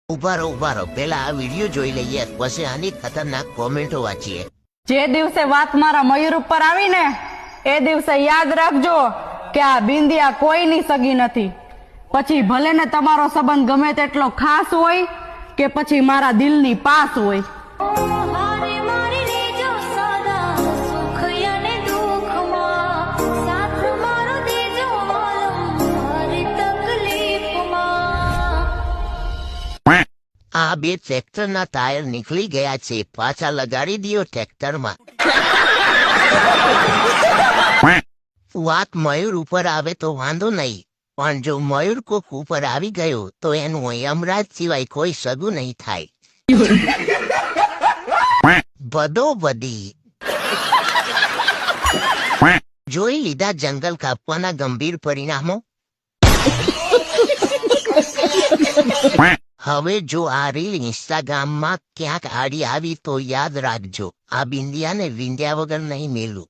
ઉભારો પેલા આ વિડીયો જોઈ લઈએ પછી આની ખતરનાક કોમેન્ટો વાંચીએ। જે દિવસે વાત મારા મયુર ઉપર આવી ને એ દિવસે યાદ રાખજો કે આ બિંદિયા કોઈની સગી નથી। પછી ભલે ને તમારો સંબંધ ગમે તેટલો ખાસ હોય કે પછી મારા દિલની પાસ હોય। આ બે ટ્રેક્ટરના ટાયર નીકળી ગયા છે, પાછા લગાડી દિયો ટ્રેક્ટરમાં। વાત મયુર ઉપર આવે તો વાંધો નહીં, પણ જો મયુર કોક ઉપર આવી ગયો તો એનું યમરાજ સિવાય કોઈ સગું નહીં થાય। બધો બધી જોઈ લીધા જંગલ કાપવાના ગંભીર પરિણામો। હવે જો આ રીલ ઇન્સ્ટાગ્રામમાં ક્યાંક આડી આવી તો યાદ રાખજો, આ બિંદિયાને વિંધ્યા વગર નહીં મેલું।